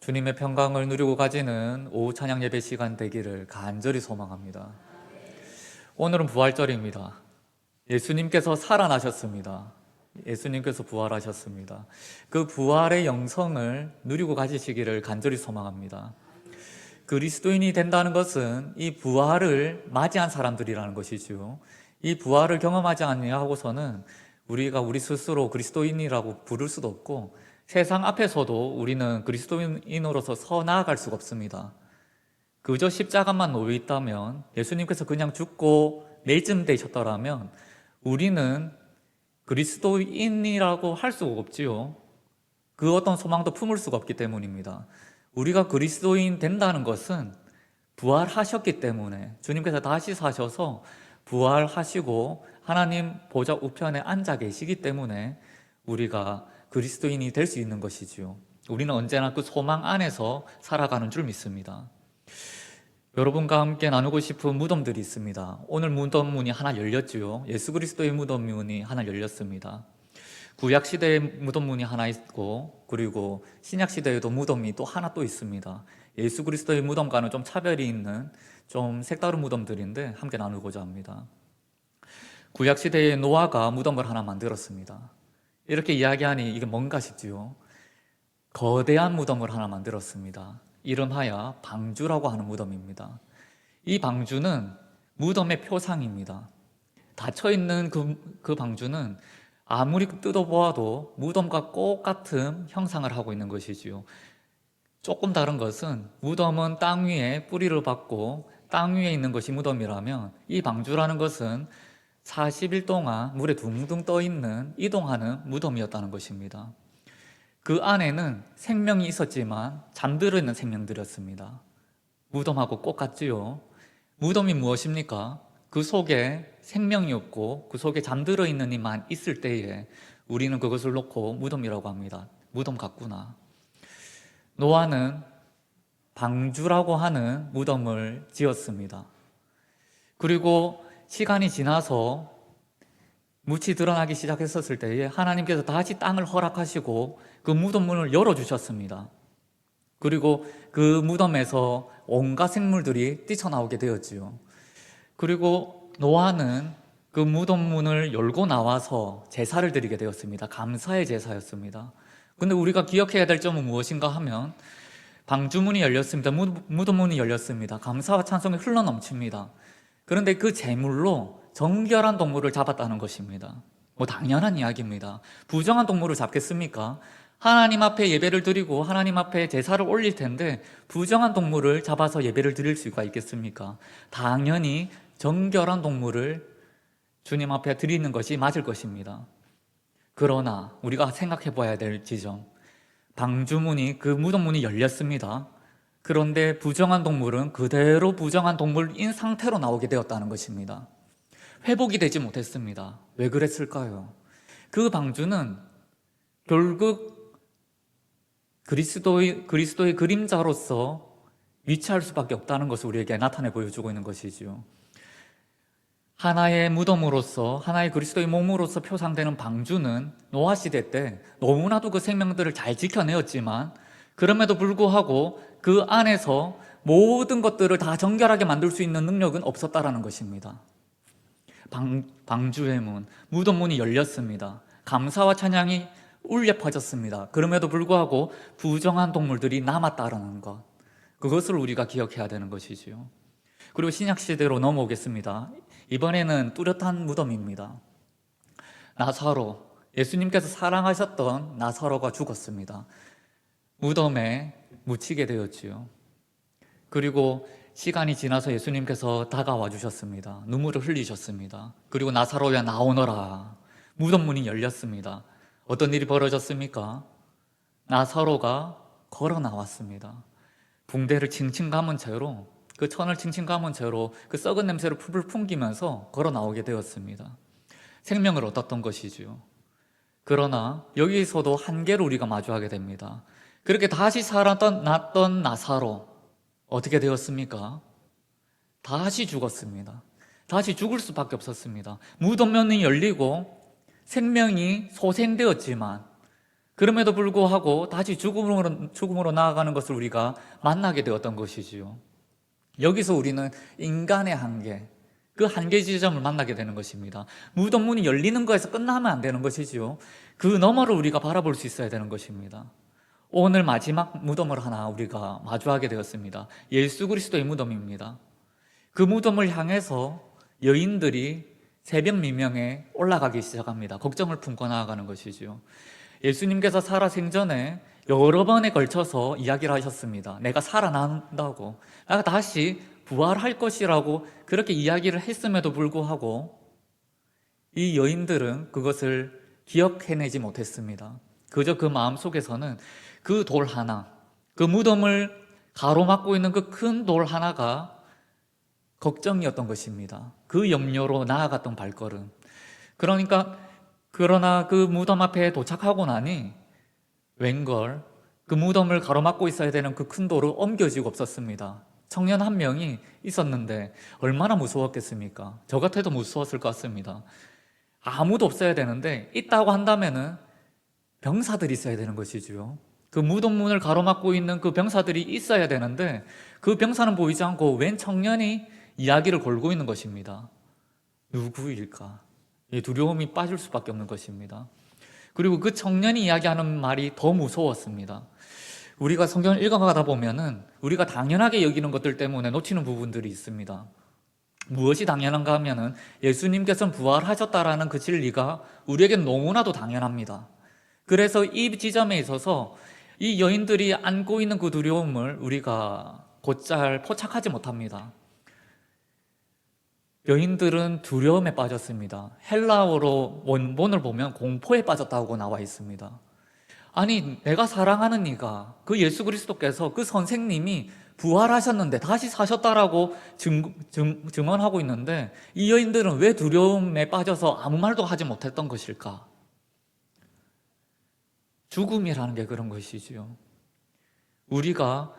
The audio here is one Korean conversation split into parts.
주님의 평강을 누리고 가지는 오후 찬양 예배 시간 되기를 간절히 소망합니다. 오늘은 부활절입니다. 예수님께서 살아나셨습니다. 예수님께서 부활하셨습니다. 그 부활의 영성을 누리고 가지시기를 간절히 소망합니다. 그리스도인이 된다는 것은 이 부활을 맞이한 사람들이라는 것이죠. 이 부활을 경험하지 아니하고서는 우리가 우리 스스로 그리스도인이라고 부를 수도 없고, 세상 앞에서도 우리는 그리스도인으로서 서 나아갈 수가 없습니다. 그저 십자가만 놓여 있다면, 예수님께서 그냥 죽고 내일 되셨더라면 우리는 그리스도인이라고 할 수가 없지요. 그 어떤 소망도 품을 수가 없기 때문입니다. 우리가 그리스도인 된다는 것은 부활하셨기 때문에, 주님께서 다시 사셔서 부활하시고 하나님 보좌 우편에 앉아 계시기 때문에 우리가 그리스도인이 될 수 있는 것이지요. 우리는 언제나 그 소망 안에서 살아가는 줄 믿습니다. 여러분과 함께 나누고 싶은 무덤들이 있습니다. 오늘 무덤 문이 하나 열렸지요. 예수 그리스도의 무덤 문이 하나 열렸습니다. 구약 시대의 무덤 문이 하나 있고, 그리고 신약 시대에도 무덤이 또 하나 또 있습니다. 예수 그리스도의 무덤과는 좀 차별이 있는 좀 색다른 무덤들인데 함께 나누고자 합니다. 구약 시대의 노아가 무덤을 하나 만들었습니다. 이렇게 이야기하니 이게 뭔가 싶지요. 거대한 무덤을 하나 만들었습니다. 이름하여 방주라고 하는 무덤입니다. 이 방주는 무덤의 표상입니다. 닫혀있는 그 방주는 아무리 뜯어보아도 무덤과 똑같은 형상을 하고 있는 것이지요. 조금 다른 것은, 무덤은 땅 위에 뿌리를 받고 땅 위에 있는 것이 무덤이라면, 이 방주라는 것은 40일 동안 물에 둥둥 떠 있는, 이동하는 무덤이었다는 것입니다. 그 안에는 생명이 있었지만 잠들어 있는 생명들이었습니다. 무덤하고 똑같지요. 무덤이 무엇입니까? 그 속에 생명이 없고 그 속에 잠들어 있는 이만 있을 때에 우리는 그것을 놓고 무덤이라고 합니다. 무덤 같구나. 노아는 방주라고 하는 무덤을 지었습니다. 그리고 시간이 지나서 묻이 드러나기 시작했었을 때에 하나님께서 다시 땅을 허락하시고 그 무덤 문을 열어주셨습니다. 그리고 그 무덤에서 온갖 생물들이 뛰쳐나오게 되었지요. 그리고 노아는 그 무덤 문을 열고 나와서 제사를 드리게 되었습니다. 감사의 제사였습니다. 근데 우리가 기억해야 될 점은 무엇인가 하면, 방주문이 열렸습니다. 무덤 문이 열렸습니다. 감사와 찬송이 흘러넘칩니다. 그런데 그 제물로 정결한 동물을 잡았다는 것입니다. 당연한 이야기입니다. 부정한 동물을 잡겠습니까? 하나님 앞에 예배를 드리고 하나님 앞에 제사를 올릴 텐데 부정한 동물을 잡아서 예배를 드릴 수가 있겠습니까? 당연히 정결한 동물을 주님 앞에 드리는 것이 맞을 것입니다. 그러나 우리가 생각해 봐야 될 지점, 방주문이, 그 무덤문이 열렸습니다. 그런데 부정한 동물은 그대로 부정한 동물인 상태로 나오게 되었다는 것입니다. 회복이 되지 못했습니다. 왜 그랬을까요? 그 방주는 결국 그리스도의 그림자로서 위치할 수밖에 없다는 것을 우리에게 나타내 보여주고 있는 것이지요. 하나의 무덤으로서, 하나의 그리스도의 몸으로서 표상되는 방주는 노아 시대 때 너무나도 그 생명들을 잘 지켜내었지만, 그럼에도 불구하고 그 안에서 모든 것들을 다 정결하게 만들 수 있는 능력은 없었다라는 것입니다. 방주의 문, 무덤 문이 열렸습니다. 감사와 찬양이 울려 퍼졌습니다. 그럼에도 불구하고 부정한 동물들이 남았다라는 것, 그것을 우리가 기억해야 되는 것이지요. 그리고 신약 시대로 넘어오겠습니다. 이번에는 뚜렷한 무덤입니다. 나사로, 예수님께서 사랑하셨던 나사로가 죽었습니다. 무덤에 묻히게 되었지요. 그리고 시간이 지나서 예수님께서 다가와 주셨습니다. 눈물을 흘리셨습니다. 그리고 나사로야 나오너라. 무덤 문이 열렸습니다. 어떤 일이 벌어졌습니까? 나사로가 걸어 나왔습니다. 붕대를 칭칭 감은 채로, 그 천을 칭칭 감은 채로 그 썩은 냄새를 풀풀 풍기면서 걸어 나오게 되었습니다. 생명을 얻었던 것이지요. 그러나 여기서도 한계를 우리가 마주하게 됩니다. 그렇게 다시 살아났던 나사로, 어떻게 되었습니까? 다시 죽었습니다. 다시 죽을 수밖에 없었습니다. 무덤문이 열리고 생명이 소생되었지만 그럼에도 불구하고 다시 죽음으로 나아가는 것을 우리가 만나게 되었던 것이지요. 여기서 우리는 인간의 한계, 그 한계 지점을 만나게 되는 것입니다. 무덤 문이 열리는 거에서 끝나면 안 되는 것이지요. 그 너머를 우리가 바라볼 수 있어야 되는 것입니다. 오늘 마지막 무덤을 하나 우리가 마주하게 되었습니다. 예수 그리스도의 무덤입니다. 그 무덤을 향해서 여인들이 새벽 미명에 올라가기 시작합니다. 걱정을 품고 나아가는 것이지요. 예수님께서 살아 생전에 여러 번에 걸쳐서 이야기를 하셨습니다. 내가 살아난다고, 내가 다시 부활할 것이라고 그렇게 이야기를 했음에도 불구하고 이 여인들은 그것을 기억해내지 못했습니다. 그저 그 마음속에서는 그 돌 하나, 그 무덤을 가로막고 있는 그 큰 돌 하나가 걱정이었던 것입니다. 그 염려로 나아갔던 발걸음. 그러나 그 무덤 앞에 도착하고 나니 웬걸 그 무덤을 가로막고 있어야 되는 그 큰 돌을 옮겨지고 없었습니다. 청년 한 명이 있었는데 얼마나 무서웠겠습니까? 저 같아도 무서웠을 것 같습니다. 아무도 없어야 되는데 있다고 한다면은 병사들이 있어야 되는 것이지요. 그 무덤 문을 가로막고 있는 그 병사들이 있어야 되는데 그 병사는 보이지 않고 웬 청년이 이야기를 걸고 있는 것입니다. 누구일까? 두려움이 빠질 수밖에 없는 것입니다. 그리고 그 청년이 이야기하는 말이 더 무서웠습니다. 우리가 성경을 읽어가다 보면은 우리가 당연하게 여기는 것들 때문에 놓치는 부분들이 있습니다. 무엇이 당연한가 하면은 예수님께서는 부활하셨다라는 그 진리가 우리에겐 너무나도 당연합니다. 그래서 이 지점에 있어서 이 여인들이 안고 있는 그 두려움을 우리가 곧잘 포착하지 못합니다. 여인들은 두려움에 빠졌습니다. 헬라어로 원본을 보면 공포에 빠졌다고 나와 있습니다. 아니, 내가 사랑하는 이가, 그 예수 그리스도께서, 그 선생님이 부활하셨는데 다시 사셨다라고 증언하고 있는데 이 여인들은 왜 두려움에 빠져서 아무 말도 하지 못했던 것일까? 죽음이라는 게 그런 것이지요. 우리가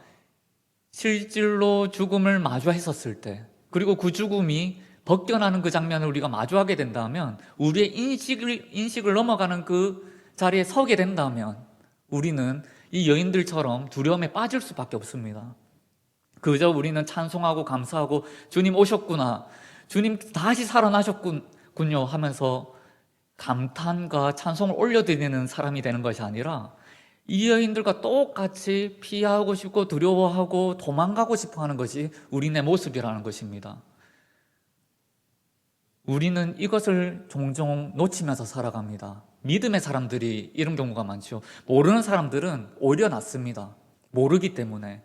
실질로 죽음을 마주했었을 때, 그리고 그 죽음이 벗겨나는 그 장면을 우리가 마주하게 된다면, 우리의 인식을 넘어가는 그 자리에 서게 된다면 우리는 이 여인들처럼 두려움에 빠질 수밖에 없습니다. 그저 우리는 찬송하고 감사하고 주님 오셨구나, 주님 다시 살아나셨군요 하면서 감탄과 찬송을 올려드리는 사람이 되는 것이 아니라 이 여인들과 똑같이 피하고 싶고 두려워하고 도망가고 싶어 하는 것이 우리네 모습이라는 것입니다. 우리는 이것을 종종 놓치면서 살아갑니다. 믿음의 사람들이 이런 경우가 많죠. 모르는 사람들은 오히려 낫습니다. 모르기 때문에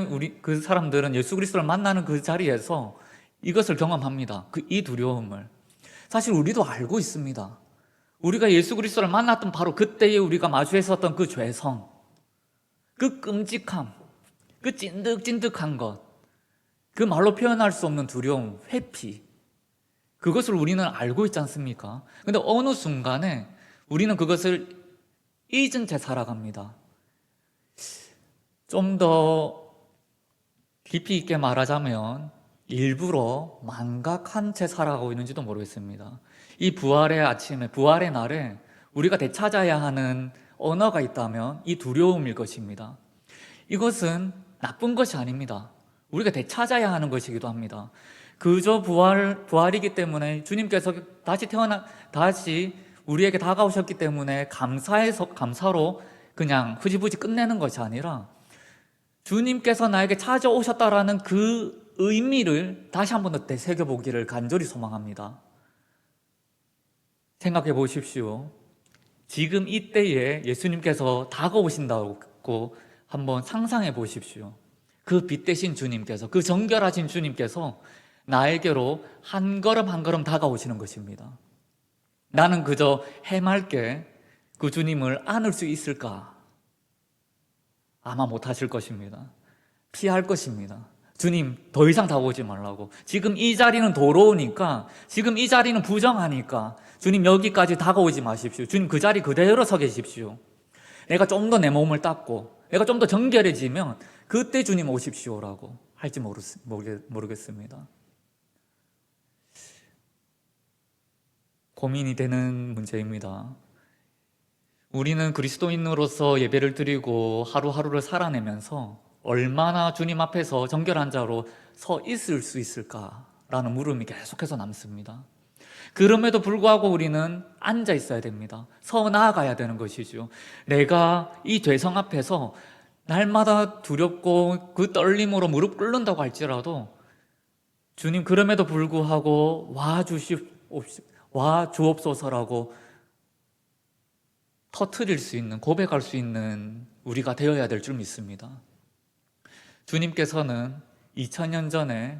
우리 그 사람들은 예수 그리스도를 만나는 그 자리에서 이것을 경험합니다. 이 두려움을. 사실 우리도 알고 있습니다. 우리가 예수 그리스도를 만났던 바로 그때에 우리가 마주했었던 그 죄성, 그 끔찍함, 그 찐득찐득한 것, 그 말로 표현할 수 없는 두려움, 회피, 그것을 우리는 알고 있지 않습니까? 근데 어느 순간에 우리는 그것을 잊은 채 살아갑니다. 좀 더 깊이 있게 말하자면 일부러 망각한 채 살아가고 있는지도 모르겠습니다. 이 부활의 아침에, 부활의 날에 우리가 되찾아야 하는 언어가 있다면 이 두려움일 것입니다. 이것은 나쁜 것이 아닙니다. 우리가 되찾아야 하는 것이기도 합니다. 그저 부활이기 때문에 주님께서 다시 우리에게 다가오셨기 때문에 감사로 그냥 흐지부지 끝내는 것이 아니라 주님께서 나에게 찾아오셨다라는 그 의미를 다시 한 번 더 되새겨보기를 간절히 소망합니다. 생각해 보십시오. 지금 이때에 예수님께서 다가오신다고 한번 상상해 보십시오. 그 빛 대신 주님께서, 그 정결하신 주님께서 나에게로 한 걸음 한 걸음 다가오시는 것입니다. 나는 그저 해맑게 그 주님을 안을 수 있을까? 아마 못하실 것입니다. 피할 것입니다. 주님, 더 이상 다가오지 말라고. 지금 이 자리는 더러우니까, 지금 이 자리는 부정하니까 주님 여기까지 다가오지 마십시오. 주님 그 자리 그대로 서 계십시오. 내가 좀 더 내 몸을 닦고 내가 좀 더 정결해지면 그때 주님 오십시오라고 할지 모르겠습니다. 고민이 되는 문제입니다. 우리는 그리스도인으로서 예배를 드리고 하루하루를 살아내면서 얼마나 주님 앞에서 정결한 자로 서 있을 수 있을까라는 물음이 계속해서 남습니다. 그럼에도 불구하고 우리는 앉아 있어야 됩니다. 서 나아가야 되는 것이죠. 내가 이 죄성 앞에서 날마다 두렵고 그 떨림으로 무릎 꿇는다고 할지라도 주님, 그럼에도 불구하고 와 주옵소서라고 터뜨릴 수 있는, 고백할 수 있는 우리가 되어야 될 줄 믿습니다. 주님께서는 2000년 전에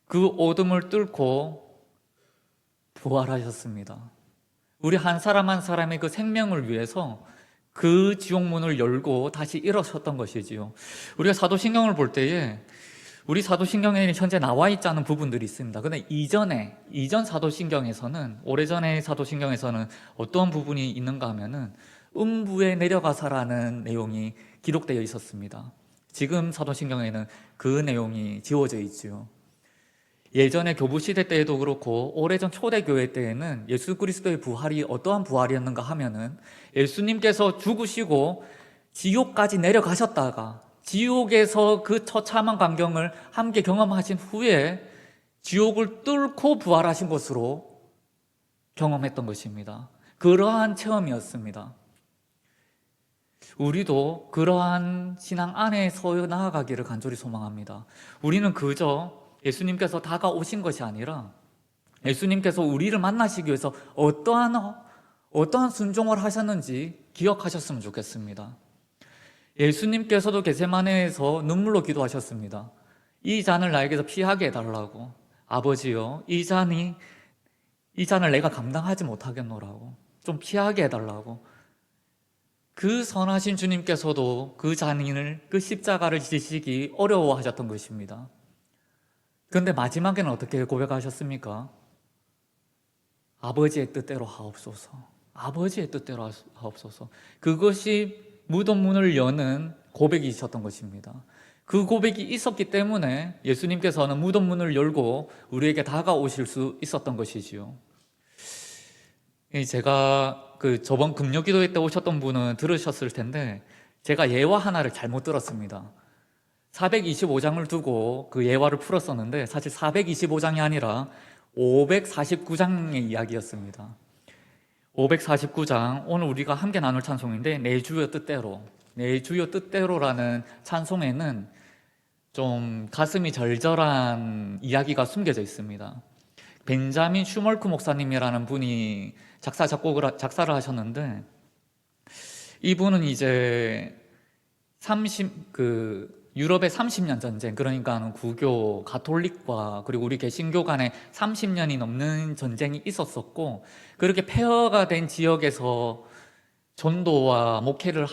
그 어둠을 뚫고 부활하셨습니다. 우리 한 사람 한 사람의 그 생명을 위해서 그 지옥문을 열고 다시 일어섰던 것이지요. 우리가 사도신경을 볼 때에 우리 사도신경에는 현재 나와 있지 않은 부분들이 있습니다. 근데 이전 사도신경에서는, 오래전의 사도신경에서는 어떤 부분이 있는가 하면은 음부에 내려가서라는 내용이 기록되어 있었습니다. 지금 사도신경에는 그 내용이 지워져 있지요. 예전에 교부시대 때에도 그렇고 오래전 초대교회 때에는 예수 그리스도의 부활이 어떠한 부활이었는가 하면은 예수님께서 죽으시고 지옥까지 내려가셨다가 지옥에서 그 처참한 광경을 함께 경험하신 후에 지옥을 뚫고 부활하신 것으로 경험했던 것입니다. 그러한 체험이었습니다. 우리도 그러한 신앙 안에 서 나아가기를 간절히 소망합니다. 우리는 그저 예수님께서 다가오신 것이 아니라 예수님께서 우리를 만나시기 위해서 어떠한 순종을 하셨는지 기억하셨으면 좋겠습니다. 예수님께서도 겟세마네에서 눈물로 기도하셨습니다. 이 잔을 나에게서 피하게 해달라고. 아버지요, 이 잔을 내가 감당하지 못하겠노라고. 좀 피하게 해달라고. 그 선하신 주님께서도 그 잔인을, 그 십자가를 지시기 어려워하셨던 것입니다. 그런데 마지막에는 어떻게 고백하셨습니까? 아버지의 뜻대로 하옵소서. 아버지의 뜻대로 하옵소서. 그것이 무덤 문을 여는 고백이셨던 것입니다. 그 고백이 있었기 때문에 예수님께서는 무덤 문을 열고 우리에게 다가오실 수 있었던 것이지요. 제가 저번 금요기도회 때 오셨던 분은 들으셨을 텐데 제가 예화 하나를 잘못 들었습니다. 425장을 두고 그 예화를 풀었었는데 사실 425장이 아니라 549장의 이야기였습니다. 549장, 오늘 우리가 함께 나눌 찬송인데 내 주여 뜻대로라는 찬송에는 좀 가슴이 절절한 이야기가 숨겨져 있습니다. 벤자민 슈멀크 목사님이라는 분이 작사를 하셨는데 이분은 이제 유럽의 30년 전쟁, 그러니까 구교, 가톨릭과 그리고 우리 개신교 간에 30년이 넘는 전쟁이 있었었고 그렇게 폐허가 된 지역에서 전도와 목회를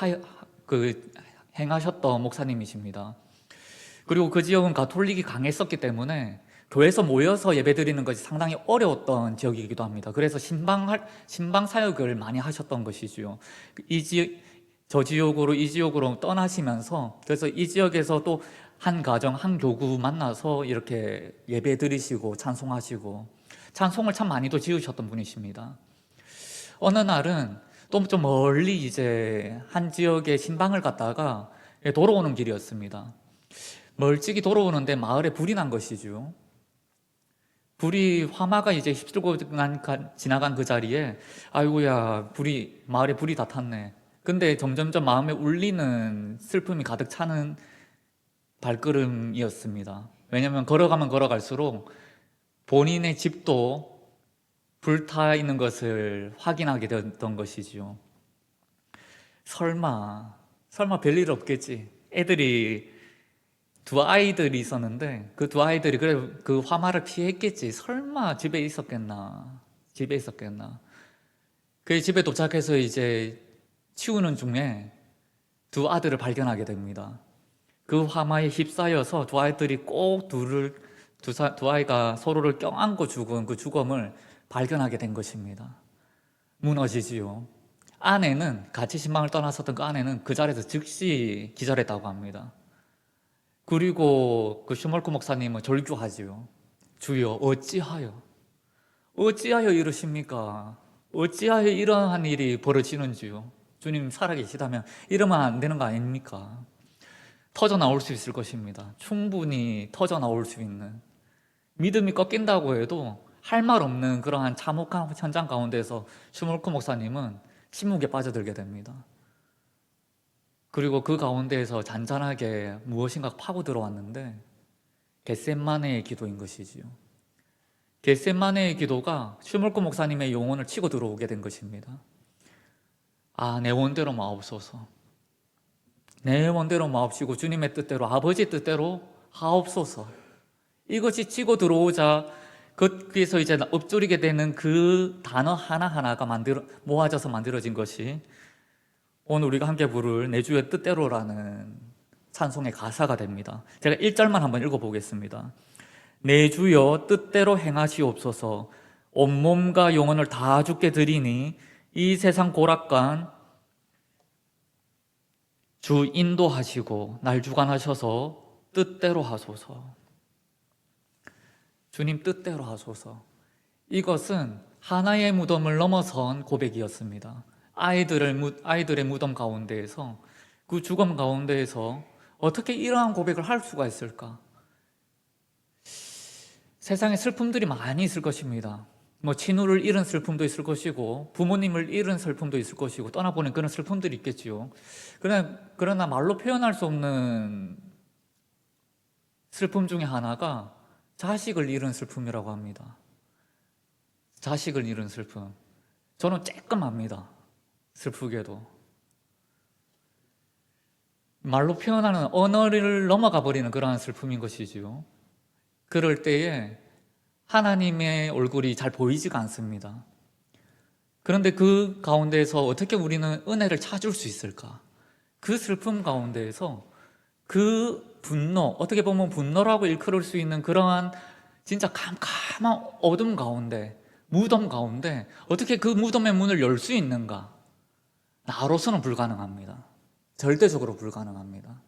행하셨던 목사님이십니다. 그리고 그 지역은 가톨릭이 강했었기 때문에 교회에서 모여서 예배드리는 것이 상당히 어려웠던 지역이기도 합니다. 그래서 신방 사역을 많이 하셨던 것이죠. 저 지역으로 이 지역으로 떠나시면서 그래서 이 지역에서 또 한 가정, 한 교구 만나서 이렇게 예배 드리시고 찬송하시고 찬송을 참 많이도 지으셨던 분이십니다. 어느 날은 또 좀 멀리 이제 한 지역의 신방을 갔다가 돌아오는 길이었습니다. 멀찍이 돌아오는데 마을에 불이 난 것이죠. 화마가 이제 휩쓸고 지나간 그 자리에 아이고야, 마을에 불이 다 탔네. 근데 점점점 마음에 울리는 슬픔이 가득 차는 발걸음이었습니다. 왜냐하면 걸어가면 걸어갈수록 본인의 집도 불타 있는 것을 확인하게 되었던 것이지요. 설마 별일 없겠지. 두 아이들이 있었는데 그 두 아이들이 그 화마를 피했겠지. 설마 집에 있었겠나. 그 집에 도착해서 이제 치우는 중에 두 아들을 발견하게 됩니다. 그 화마에 휩싸여서 두 아이들이 꼭 두 아이가 서로를 껴안고 죽은 그 죽음을 발견하게 된 것입니다. 무너지지요. 같이 신방을 떠났었던 그 아내는 그 자리에서 즉시 기절했다고 합니다. 그리고 그 슈멀크 목사님은 절규하지요. 주여, 어찌하여 이러십니까? 어찌하여 이러한 일이 벌어지는지요? 주님 살아계시다면 이러면 안 되는 거 아닙니까? 터져 나올 수 있을 것입니다. 충분히 터져 나올 수 있는, 믿음이 꺾인다고 해도 할 말 없는 그러한 참혹한 현장 가운데서 슈몰크 목사님은 침묵에 빠져들게 됩니다. 그리고 그 가운데에서 잔잔하게 무엇인가 파고 들어왔는데 겟셋마네의 기도인 것이지요. 겟셋마네의 기도가 슈몰크 목사님의 영혼을 치고 들어오게 된 것입니다. 내 원대로 마옵소서. 내 원대로 마옵시고 주님의 뜻대로, 아버지 뜻대로 하옵소서. 이것이 치고 들어오자 거기서 이제 읊조리게 되는 그 단어 하나하나가 모아져서 만들어진 것이 오늘 우리가 함께 부를 내 주의 뜻대로라는 찬송의 가사가 됩니다. 제가 1절만 한번 읽어보겠습니다. 내 주여 뜻대로 행하시옵소서. 온몸과 영혼을 다 주께 드리니 이 세상 고락간 주 인도하시고 날 주관하셔서 뜻대로 하소서. 주님 뜻대로 하소서. 이것은 하나의 무덤을 넘어선 고백이었습니다. 아이들의 무덤 가운데에서, 그 죽음 가운데에서 어떻게 이러한 고백을 할 수가 있을까? 세상에 슬픔들이 많이 있을 것입니다. 친우를 잃은 슬픔도 있을 것이고 부모님을 잃은 슬픔도 있을 것이고 떠나보낸 그런 슬픔들이 있겠지요. 그러나 말로 표현할 수 없는 슬픔 중에 하나가 자식을 잃은 슬픔이라고 합니다. 자식을 잃은 슬픔. 저는 쬐끔합니다. 슬프게도. 말로 표현하는 언어를 넘어가 버리는 그러한 슬픔인 것이지요. 그럴 때에 하나님의 얼굴이 잘 보이지가 않습니다. 그런데 그 가운데에서 어떻게 우리는 은혜를 찾을 수 있을까? 그 슬픔 가운데에서 그 분노, 어떻게 보면 분노라고 일컬을 수 있는 그러한 진짜 캄캄한 어둠 가운데, 무덤 가운데 어떻게 그 무덤의 문을 열 수 있는가? 나로서는 불가능합니다. 절대적으로 불가능합니다.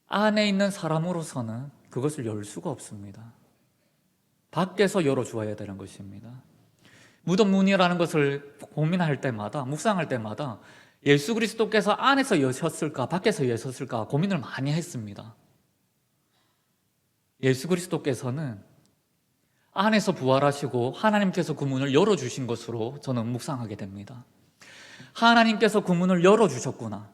안에 있는 사람으로서는 그것을 열 수가 없습니다. 밖에서 열어주어야 되는 것입니다. 무덤 문이라는 것을 고민할 때마다, 묵상할 때마다 예수 그리스도께서 안에서 여셨을까 밖에서 여셨을까 고민을 많이 했습니다. 예수 그리스도께서는 안에서 부활하시고 하나님께서 그 문을 열어주신 것으로 저는 묵상하게 됩니다. 하나님께서 그 문을 열어주셨구나.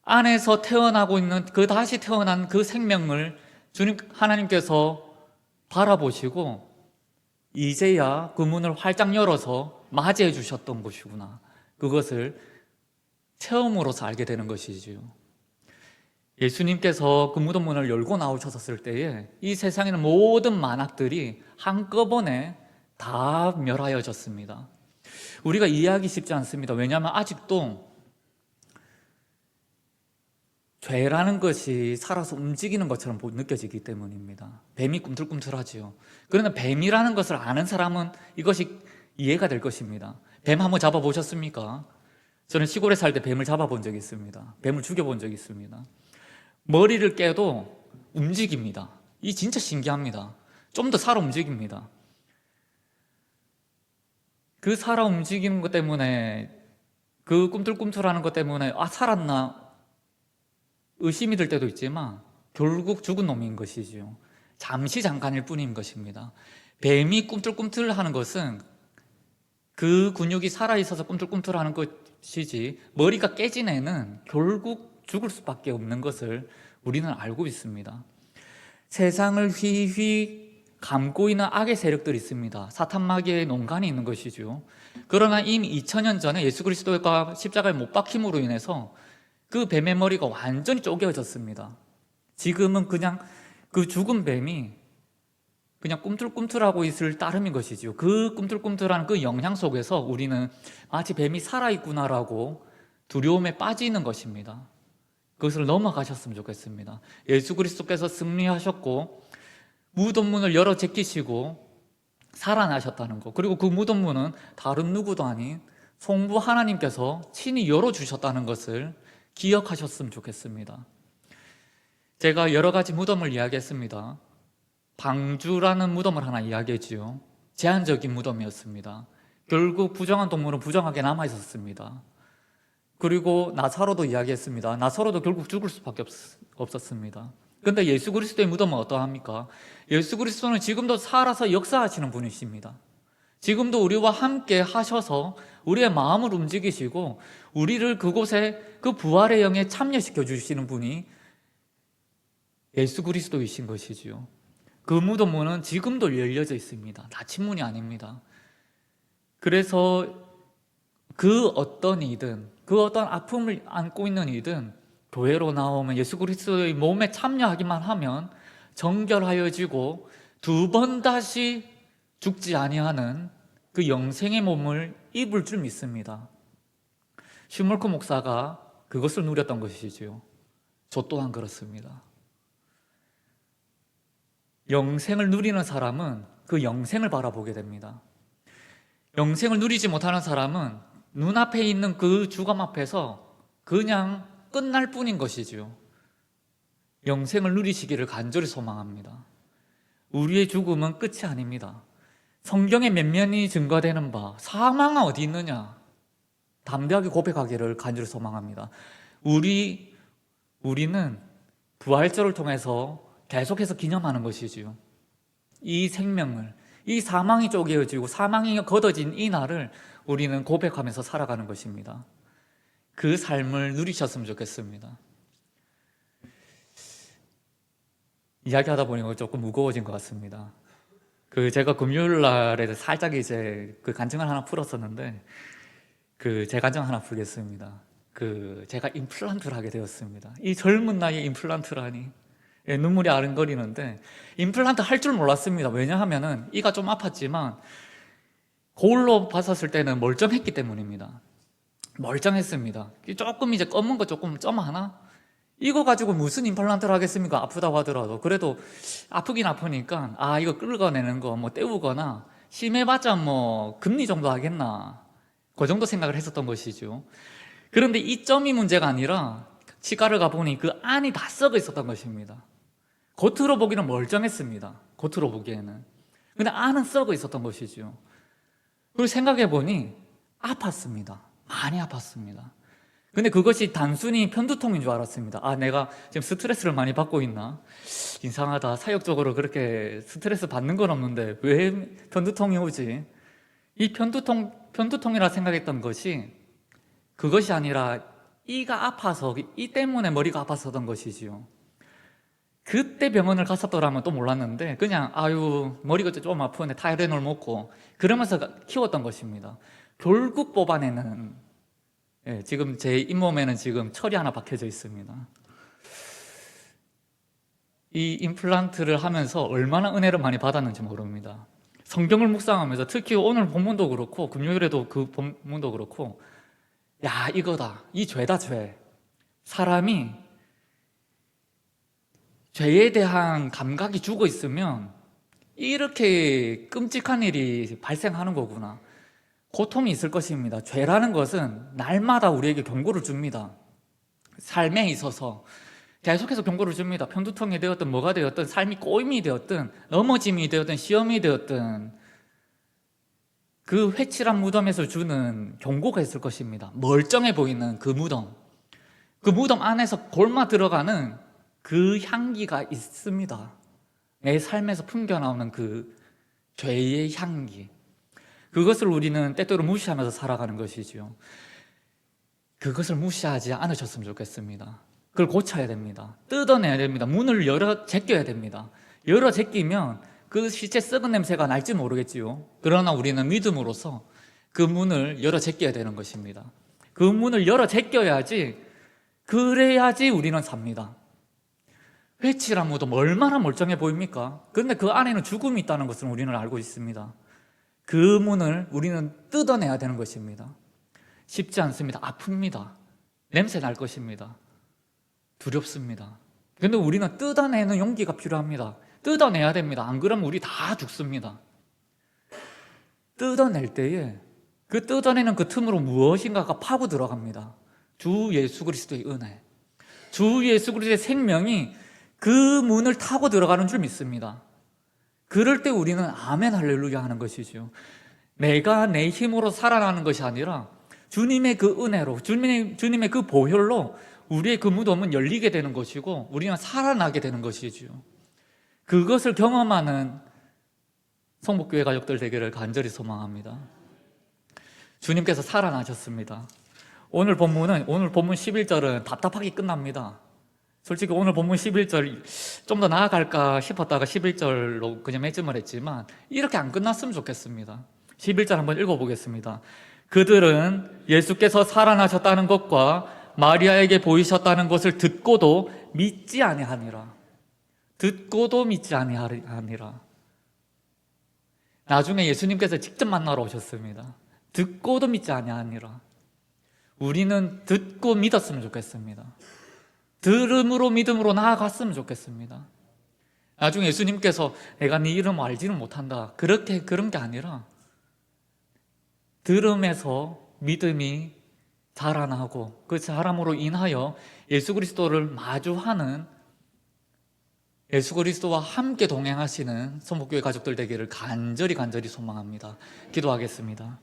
안에서 태어나고 있는 그 다시 태어난 그 생명을 주님 하나님께서 바라보시고 이제야 그 문을 활짝 열어서 맞이해 주셨던 것이구나. 그것을 체험으로서 알게 되는 것이지요. 예수님께서 그 무덤 문을 열고 나오셨을 때에 이 세상에 있는 모든 만악들이 한꺼번에 다 멸하여졌습니다. 우리가 이해하기 쉽지 않습니다. 왜냐하면 아직도 죄라는 것이 살아서 움직이는 것처럼 느껴지기 때문입니다. 뱀이 꿈틀꿈틀하지요. 그러나 뱀이라는 것을 아는 사람은 이것이 이해가 될 것입니다. 뱀 한번 잡아보셨습니까? 저는 시골에 살 때 뱀을 잡아본 적이 있습니다. 뱀을 죽여본 적이 있습니다. 머리를 깨도 움직입니다. 이 진짜 신기합니다. 좀 더 살아 움직입니다. 그 살아 움직이는 것 때문에, 그 꿈틀꿈틀하는 것 때문에 살았나 의심이 들 때도 있지만 결국 죽은 놈인 것이지요. 잠시 잠깐일 뿐인 것입니다. 뱀이 꿈틀꿈틀하는 것은 그 근육이 살아있어서 꿈틀꿈틀하는 것이지 머리가 깨진 애는 결국 죽을 수밖에 없는 것을 우리는 알고 있습니다. 세상을 휘휘 감고 있는 악의 세력들이 있습니다. 사탄 마귀의 농간이 있는 것이죠. 그러나 이미 2000년 전에 예수 그리스도가 십자가에 못 박힘으로 인해서 그 뱀의 머리가 완전히 쪼개졌습니다. 지금은 그냥 그 죽은 뱀이 그냥 꿈틀꿈틀하고 있을 따름인 것이죠. 그 꿈틀꿈틀한 그 영향 속에서 우리는 마치 뱀이 살아있구나라고 두려움에 빠지는 것입니다. 그것을 넘어가셨으면 좋겠습니다. 예수 그리스도께서 승리하셨고 무덤 문을 열어 제끼시고 살아나셨다는 것, 그리고 그 무덤 문은 다른 누구도 아닌 성부 하나님께서 친히 열어주셨다는 것을 기억하셨으면 좋겠습니다. 제가 여러 가지 무덤을 이야기했습니다. 방주라는 무덤을 하나 이야기했지요. 제한적인 무덤이었습니다. 결국 부정한 동물은 부정하게 남아 있었습니다. 그리고 나사로도 이야기했습니다. 나사로도 결국 죽을 수밖에 없었습니다. 근데 예수 그리스도의 무덤은 어떠합니까? 예수 그리스도는 지금도 살아서 역사하시는 분이십니다. 지금도 우리와 함께 하셔서 우리의 마음을 움직이시고 우리를 그곳에 그 부활의 영에 참여시켜 주시는 분이 예수 그리스도이신 것이지요. 그 무덤문은 지금도 열려져 있습니다. 닫힌 문이 아닙니다. 그래서 그 어떤 이든, 그 어떤 아픔을 안고 있는 이든 교회로 나오면 예수 그리스도의 몸에 참여하기만 하면 정결하여지고 두 번 다시 죽지 아니하는 그 영생의 몸을 입을 줄 믿습니다. 슈몰크 목사가 그것을 누렸던 것이지요. 저 또한 그렇습니다. 영생을 누리는 사람은 그 영생을 바라보게 됩니다. 영생을 누리지 못하는 사람은 눈앞에 있는 그 죽음 앞에서 그냥 끝날 뿐인 것이지요. 영생을 누리시기를 간절히 소망합니다. 우리의 죽음은 끝이 아닙니다. 성경에 면면이 증거되는 바 사망은 어디 있느냐 담대하게 고백하기를 간절히 소망합니다. 우리는 부활절을 통해서 계속해서 기념하는 것이지요. 이 생명을, 이 사망이 쪼개어지고 사망이 걷어진 이 날을 우리는 고백하면서 살아가는 것입니다. 그 삶을 누리셨으면 좋겠습니다. 이야기하다 보니까 조금 무거워진 것 같습니다. 제가 금요일 날에 살짝 이제 그 간증을 하나 풀었었는데 제 간증 하나 풀겠습니다. 제가 임플란트를 하게 되었습니다. 이 젊은 나이에 임플란트라니 눈물이 아른거리는데 임플란트 할 줄 몰랐습니다. 왜냐하면은 이가 좀 아팠지만 거울로 봤었을 때는 멀쩡했기 때문입니다. 멀쩡했습니다. 조금 이제 검은 거 조금 점 하나? 이거 가지고 무슨 임플란트를 하겠습니까? 아프다고 하더라도. 그래도 아프긴 아프니까 이거 긁어내는 거 뭐 때우거나 심해봤자 뭐 금리 정도 하겠나 그 정도 생각을 했었던 것이죠. 그런데 이 점이 문제가 아니라 치과를 가보니 그 안이 다 썩어 있었던 것입니다. 겉으로 보기는 멀쩡했습니다. 겉으로 보기에는. 근데 안은 썩어 있었던 것이죠. 그리고 생각해보니 아팠습니다. 많이 아팠습니다. 근데 그것이 단순히 편두통인 줄 알았습니다. 내가 지금 스트레스를 많이 받고 있나? 이상하다. 사역적으로 그렇게 스트레스 받는 건 없는데 왜 편두통이 오지? 이 편두통이라 생각했던 것이 그것이 아니라 이가 아파서, 이 때문에 머리가 아팠었던 것이지요. 그때 병원을 갔었더라면 또 몰랐는데 그냥 머리가 좀 아프네 타이레놀 먹고 그러면서 키웠던 것입니다. 결국 뽑아내는 지금 제 잇몸에는 지금 철이 하나 박혀져 있습니다. 이 임플란트를 하면서 얼마나 은혜를 많이 받았는지 모릅니다. 성경을 묵상하면서 특히 오늘 본문도 그렇고 금요일에도 그 본문도 그렇고 이거다, 이 죄다 죄. 사람이 죄에 대한 감각이 죽어 있으면 이렇게 끔찍한 일이 발생하는 거구나. 고통이 있을 것입니다. 죄라는 것은 날마다 우리에게 경고를 줍니다. 삶에 있어서 계속해서 경고를 줍니다. 편두통이 되었든 뭐가 되었든 삶이 꼬임이 되었든 넘어짐이 되었든 시험이 되었든 그 회칠한 무덤에서 주는 경고가 있을 것입니다. 멀쩡해 보이는 그 무덤 안에서 골마 들어가는 그 향기가 있습니다. 내 삶에서 풍겨나오는 그 죄의 향기, 그것을 우리는 때때로 무시하면서 살아가는 것이지요. 그것을 무시하지 않으셨으면 좋겠습니다. 그걸 고쳐야 됩니다. 뜯어내야 됩니다. 문을 열어 제껴야 됩니다. 열어 제끼면 그 실제 썩은 냄새가 날지 모르겠지요. 그러나 우리는 믿음으로써 그 문을 열어 제껴야 되는 것입니다. 그 문을 열어 제껴야지, 그래야지 우리는 삽니다. 회칠한 무덤 얼마나 멀쩡해 보입니까? 그런데 그 안에는 죽음이 있다는 것을 우리는 알고 있습니다. 그 문을 우리는 뜯어내야 되는 것입니다. 쉽지 않습니다. 아픕니다. 냄새 날 것입니다. 두렵습니다. 그런데 우리는 뜯어내는 용기가 필요합니다. 뜯어내야 됩니다. 안 그러면 우리 다 죽습니다. 뜯어낼 때에 그 뜯어내는 그 틈으로 무엇인가가 파고 들어갑니다. 주 예수 그리스도의 은혜, 주 예수 그리스도의 생명이 그 문을 타고 들어가는 줄 믿습니다. 그럴 때 우리는 아멘 할렐루야 하는 것이죠. 내가 내 힘으로 살아나는 것이 아니라 주님의 그 은혜로, 주님의 그 보혈로 우리의 그 무덤은 열리게 되는 것이고 우리는 살아나게 되는 것이지요. 그것을 경험하는 성북교회 가족들 되기를 간절히 소망합니다. 주님께서 살아나셨습니다. 오늘 본문 11절은 답답하게 끝납니다. 솔직히 오늘 본문 11절 좀 더 나아갈까 싶었다가 11절로 그냥 매짐을 했지만 이렇게 안 끝났으면 좋겠습니다. 11절 한번 읽어보겠습니다. 그들은 예수께서 살아나셨다는 것과 마리아에게 보이셨다는 것을 듣고도 믿지 아니하니라. 듣고도 믿지 아니하니라. 나중에 예수님께서 직접 만나러 오셨습니다. 듣고도 믿지 아니하니라. 우리는 듣고 믿었으면 좋겠습니다. 들음으로 믿음으로 나아갔으면 좋겠습니다. 나중에 예수님께서 내가 네 이름 알지는 못한다, 그런 게 아니라 들음에서 믿음이 자라나고 그 자람으로 인하여 예수 그리스도를 마주하는, 예수 그리스도와 함께 동행하시는 성북교회 가족들 되기를 간절히 소망합니다. 기도하겠습니다.